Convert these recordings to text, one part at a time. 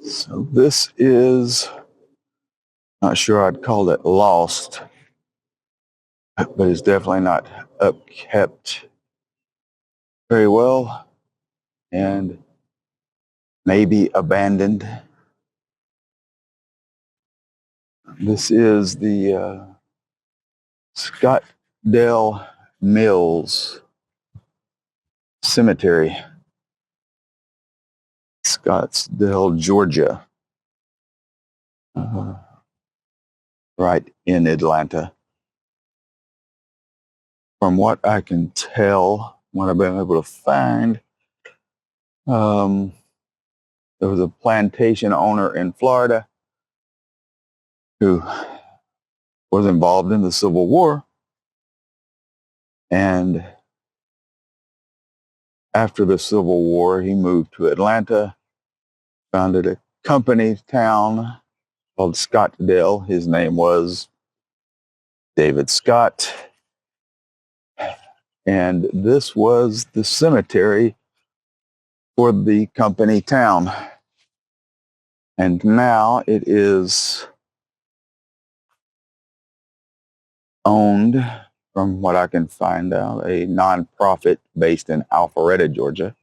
So this is, not sure I'd call it lost, but it's definitely not upkept very well and maybe abandoned. This is the Scottdale Mills Cemetery, Scottsdale, Georgia, uh, right in Atlanta. From what I can tell, what I've been able to find, there was a plantation owner in Florida who was involved in the Civil War. And after the Civil War, he moved to Atlanta, founded a company town called Scottdale. His name was David Scott. And this was the cemetery for the company town. And now it is owned, from what I can find out, a nonprofit based in Alpharetta, Georgia.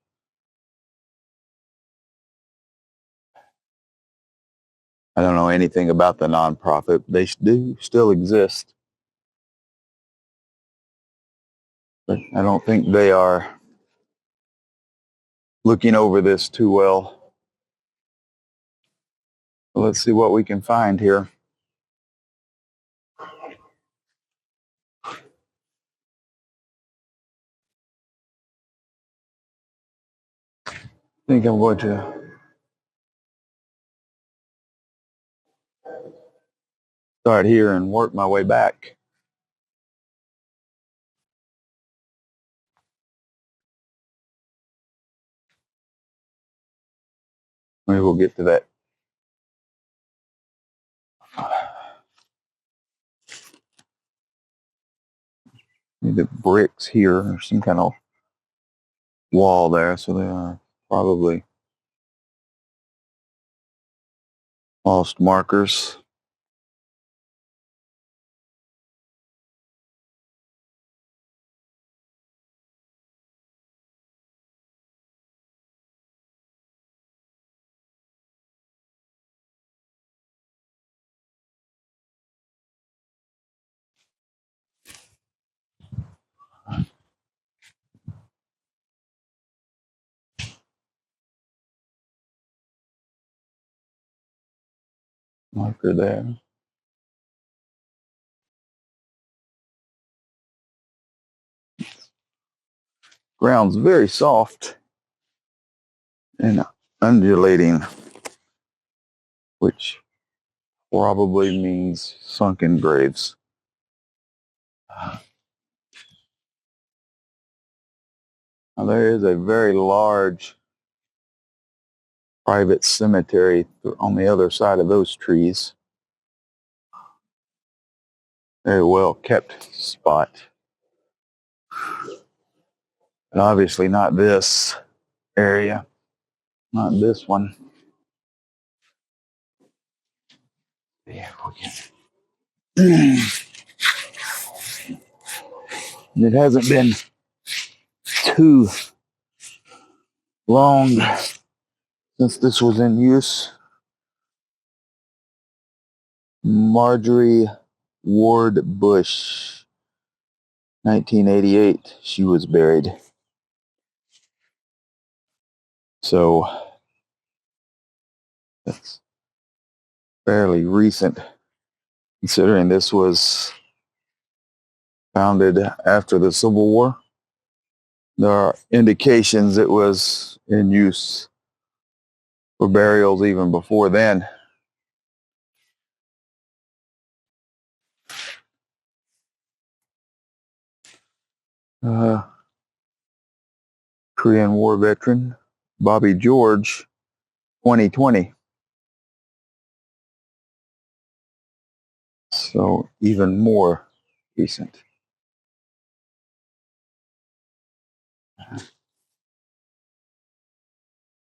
I don't know anything about the nonprofit. They do still exist, but I don't think they are looking over this too well. Let's see what we can find here. I think I'm going to start here and work my way back. Maybe we'll get to that. The bricks here, or some kind of wall there, so they are probably lost markers. Marker there. Ground's very soft and undulating, which probably means sunken graves. Now, there is a very large private cemetery on the other side of those trees. Very well kept spot. But obviously not this area, not this one. Yeah, it hasn't been too long since this was in use. Marjorie Ward Bush, 1988, she was buried. So that's fairly recent, considering this was founded after the Civil War. There are indications it was in use for burials even before then. Korean War veteran Bobby George, 2020. So even more recent.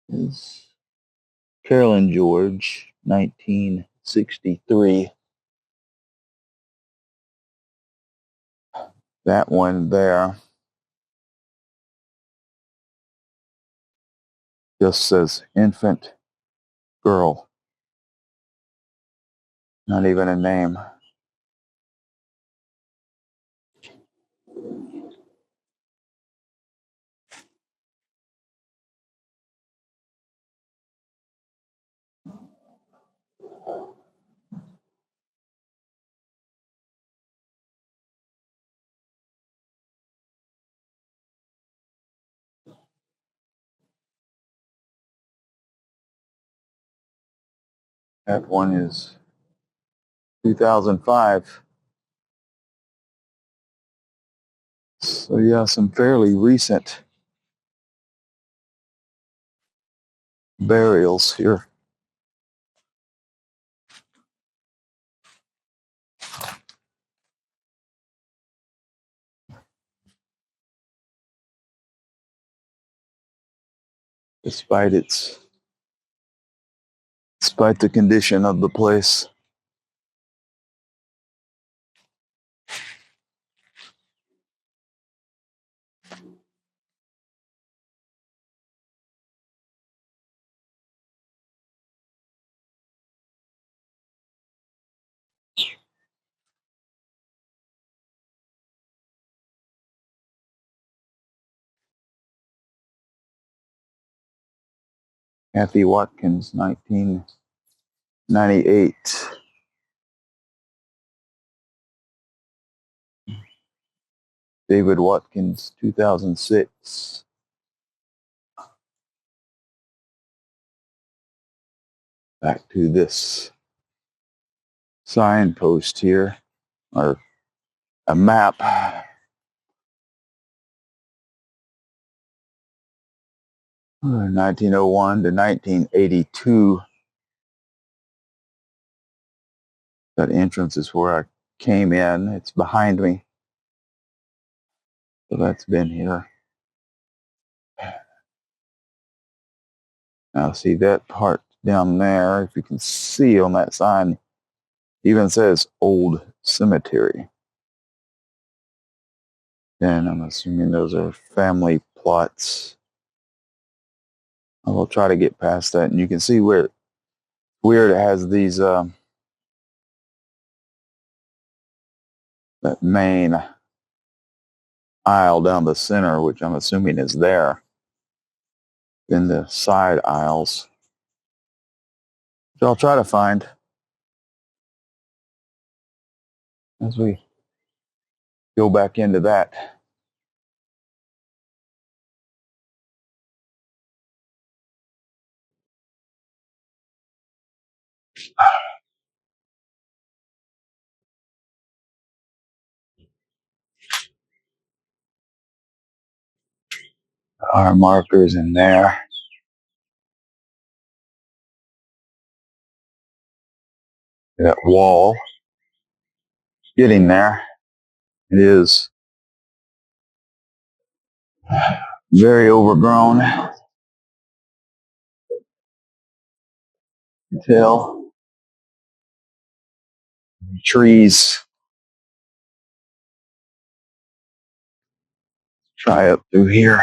Is Carolyn George, 1963. That one there just says infant girl, not even a name. That one is 2005. So yeah, some fairly recent burials here. Despite the condition of the place. Kathy Watkins, 1998. David Watkins, 2006. Back to this signpost here, or a map. 1901 to 1982. That entrance is where I came in. It's behind me. So that's been here. Now see that part down there, if you can see on that sign, even says Old Cemetery. And I'm assuming those are family plots. I will try to get past that, and you can see where weird it has these that main aisle down the center, which I'm assuming is there. Then the side aisles, which I'll try to find as we go back into that. Our markers in there. That wall, getting there. It is very overgrown. Until trees. Try up through here.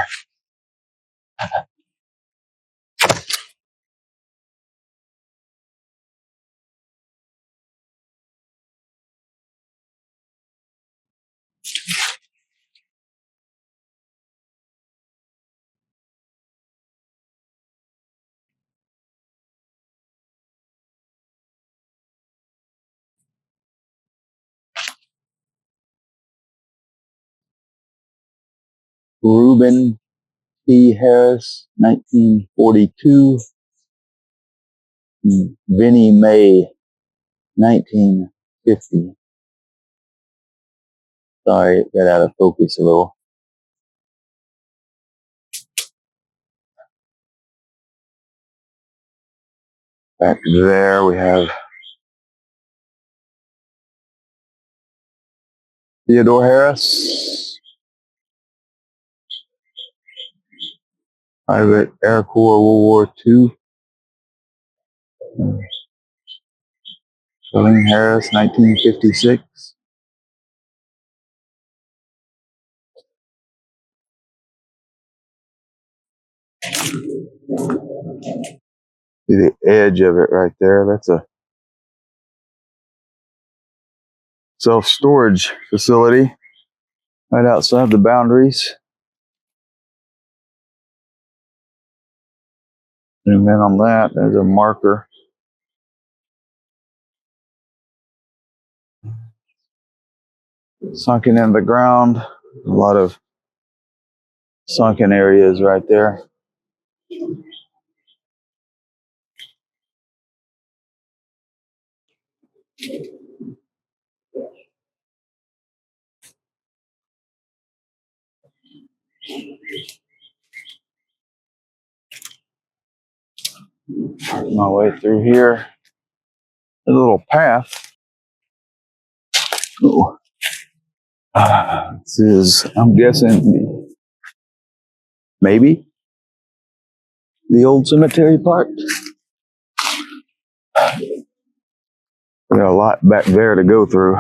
Reuben T. Harris, 1942. Vinnie Mae, 1950. Sorry, it got out of focus a little. Back there we have Theodore Harris, Private Air Corps, World War II. William Harris, 1956. See the edge of it right there. That's a self-storage facility right outside the boundaries. And then on that, there's a marker. Sunken in the ground. A lot of sunken areas right there. My way through here. A little path. Ooh. This is, I'm guessing, maybe the old cemetery part. We got a lot back there to go through.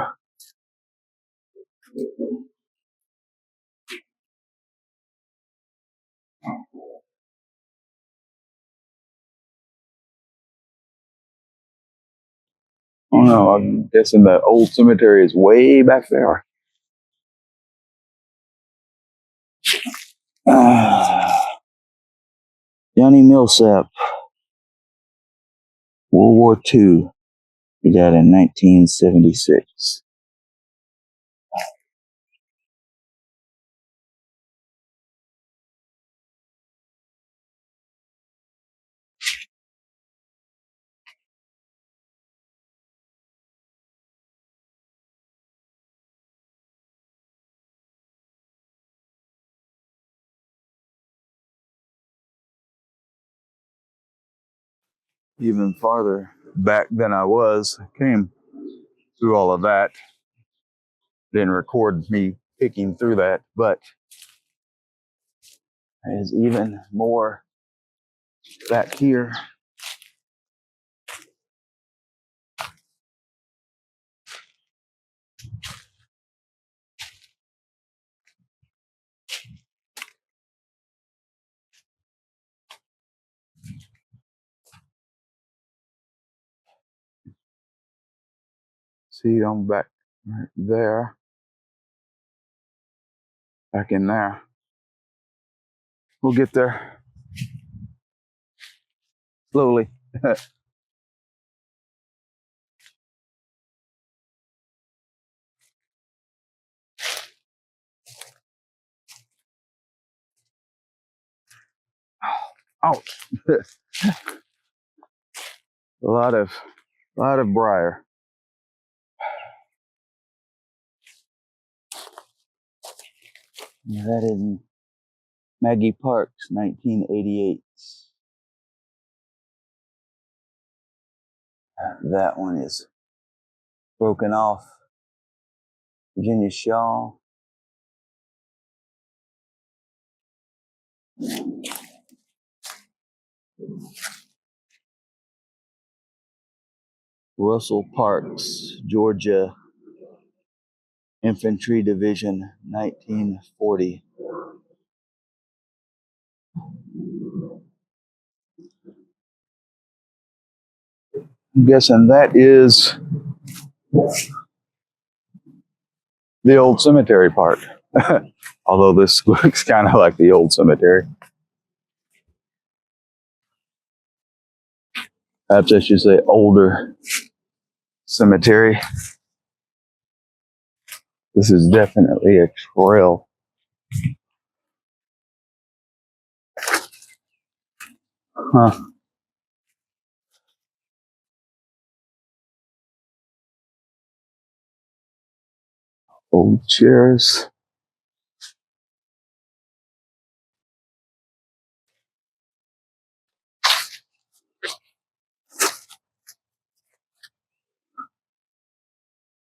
Oh no, I'm guessing the old cemetery is way back there. Johnny Millsap, World War II. He died in 1976. Even farther back than I was. I came through all of that. Didn't record me picking through that, but there's even more back here. See, I'm back right there. Back in there. We'll get there slowly. Ouch. a lot of briar. Yeah, that is Maggie Parks, 1988. That one is broken off. Virginia Shaw. Russell Parks, Georgia Infantry Division, 1940. I'm guessing that is the old cemetery part. Although this looks kind of like the old cemetery. Perhaps I should say older cemetery. This is definitely a trail. Huh. Old chairs.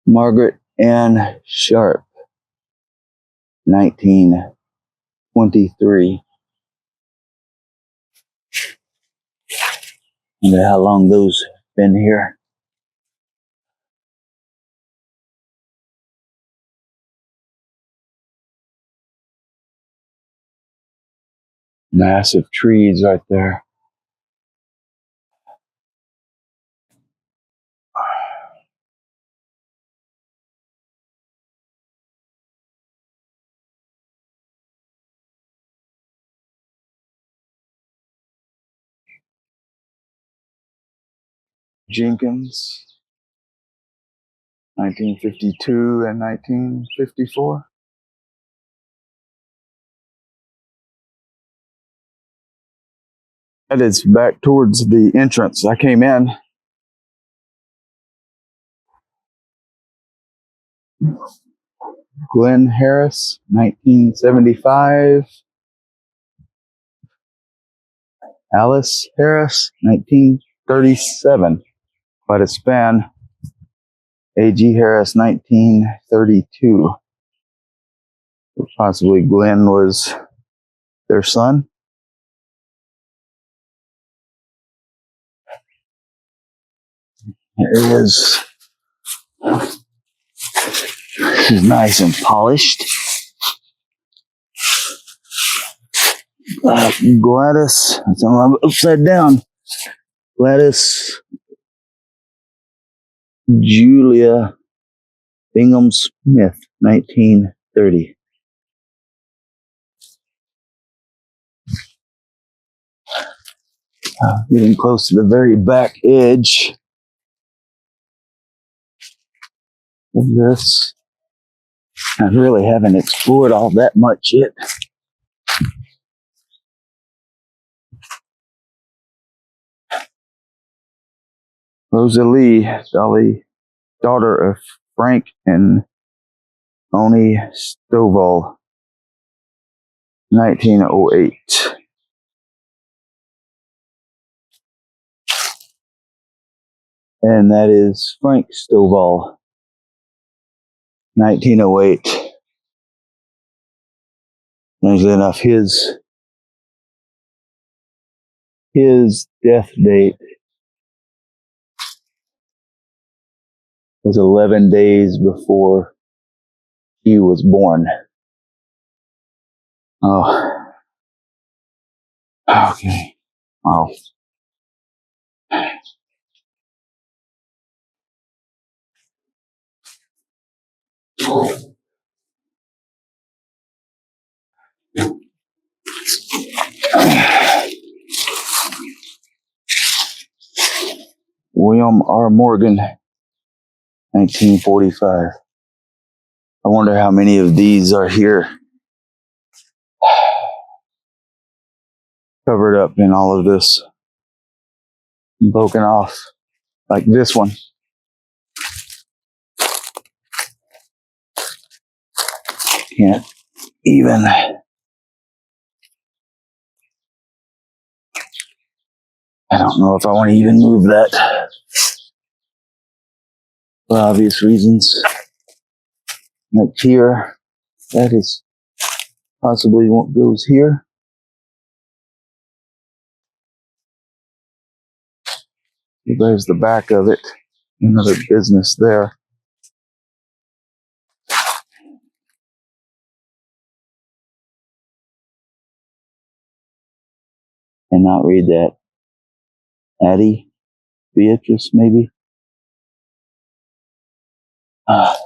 Margaret Ann Sharp, 1923. I wonder how long those been here. Massive trees right there. Jenkins, 1952 and 1954. That is back towards the entrance. I came in. Glenn Harris, 1975. Alice Harris, 1937. Quite a span. A.G. Harris, 1932. Possibly Glenn was their son. Here it is. This is nice and polished. Gladys, I'm upside down. Gladys Julia Bingham Smith, 1930. Getting close to the very back edge of this. I really haven't explored all that much yet. Rosalie, daughter of Frank and Oni Stovall, 1908. And that is Frank Stovall, 1908. Strangely enough, his death date was 11 days before he was born. Oh, okay. Wow. William R. Morgan, 1945. I wonder how many of these are here, covered up in all of this, broken off, like this one. Can't even. I don't know if I want to even move that for obvious reasons. Like here, that is possibly what goes here. There's the back of it. Another business there. Cannot read that. Addie, Beatrice, maybe. All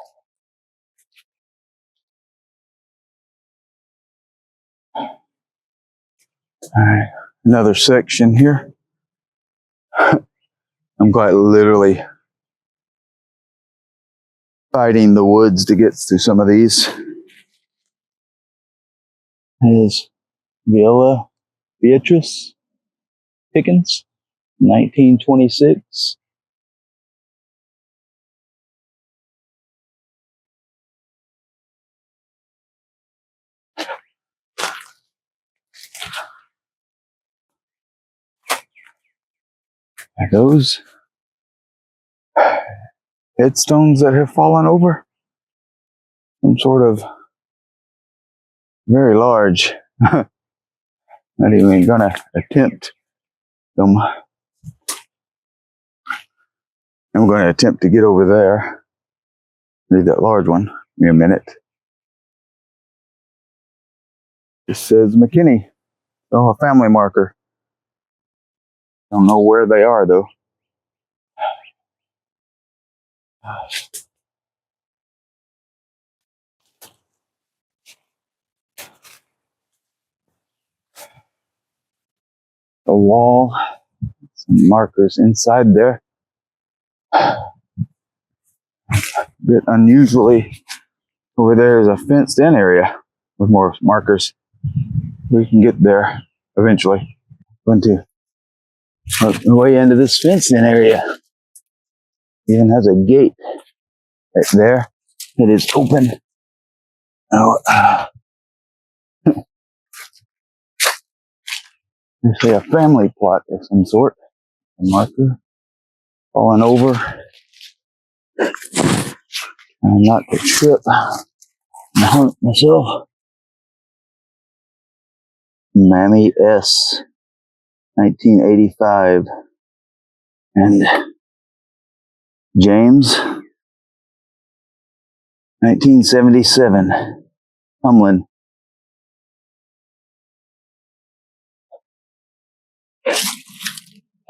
right, another section here. I'm quite literally fighting the woods to get through some of these. There's Viola Beatrice Pickens, 1926. There goes. Headstones that have fallen over. Some sort of very large. Not even gonna attempt them. I'm going to attempt to get over there. Read that large one. Give me a minute. It says McKinney. Oh, a family marker. Don't know where they are though. A wall. Some markers inside there. A bit unusually. Over there is a fenced in area with more markers. We can get there eventually. Going to work my way into this fenced in area. Even has a gate right there. It is open. Oh, there's a family plot of some sort. A marker falling over. Not to trip and hurt myself. Mammy S. 1985. And James. 1977. Humlin.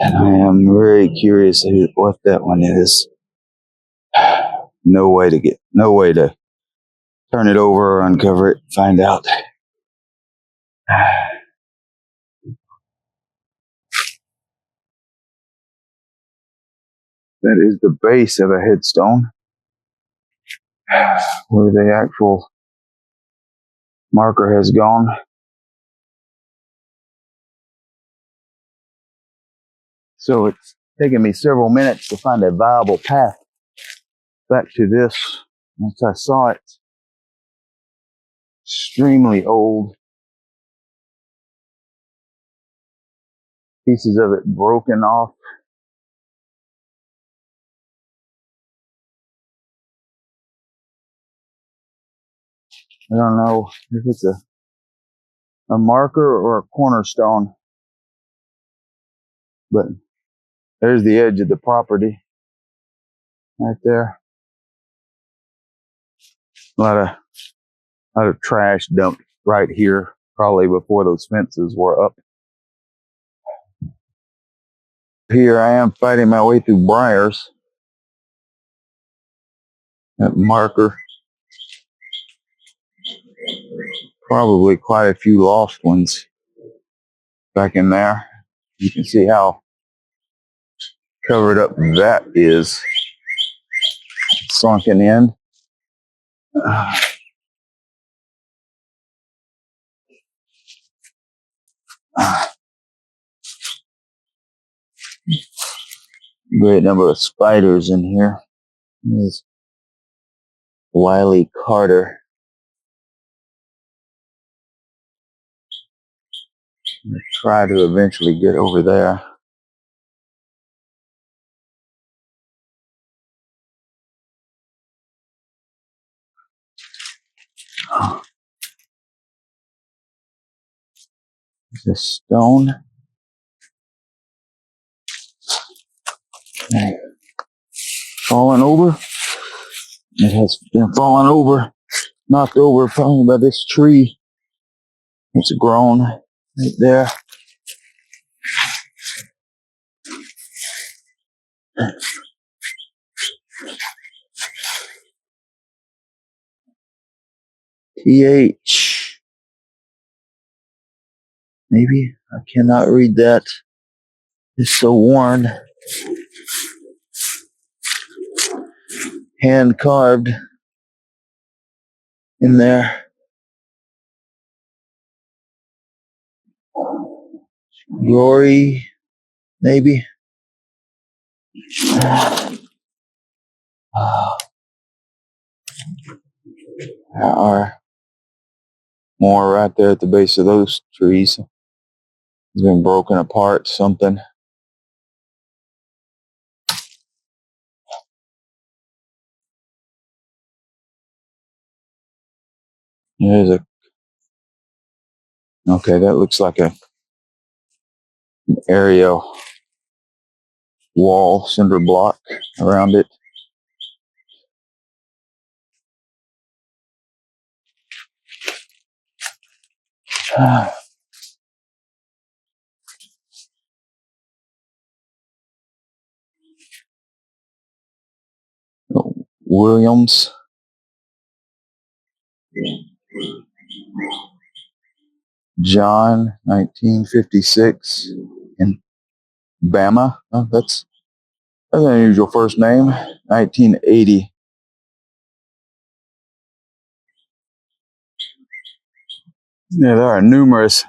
And I am very curious what that one is. No way to turn it over or uncover it, find out. That is the base of a headstone where the actual marker has gone. So it's taken me several minutes to find a viable path back to this. Once I saw it, extremely old. Pieces of it broken off. I don't know if it's a marker or a cornerstone, but there's the edge of the property right there. A lot of trash dumped right here, probably before those fences were up. Here I am fighting my way through briars. That marker. Probably quite a few lost ones back in there. You can see how covered up that is. Sunken in. Great number of spiders in here. There's Wiley Carter. I'll try to eventually get over there. There's a stone. Fallen over. It has been fallen over, knocked over probably by this tree. It's grown right there. TH. Maybe I cannot read that. It's so worn. Hand carved in there. Glory, maybe. There are more right there at the base of those trees. It's been broken apart, something. There's okay, that looks like an area wall, cinder block around it. Williams. John, 1956, in Bama. Oh, that's an unusual first name. 1980. Yeah, there are numerous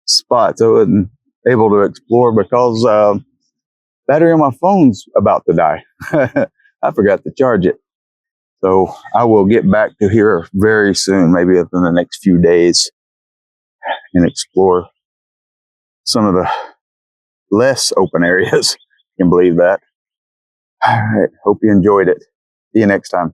spots I wasn't able to explore because battery on my phone's about to die. I forgot to charge it. So I will get back to here very soon, maybe within the next few days, and explore some of the less open areas. You can believe that. All right. Hope you enjoyed it. See you next time.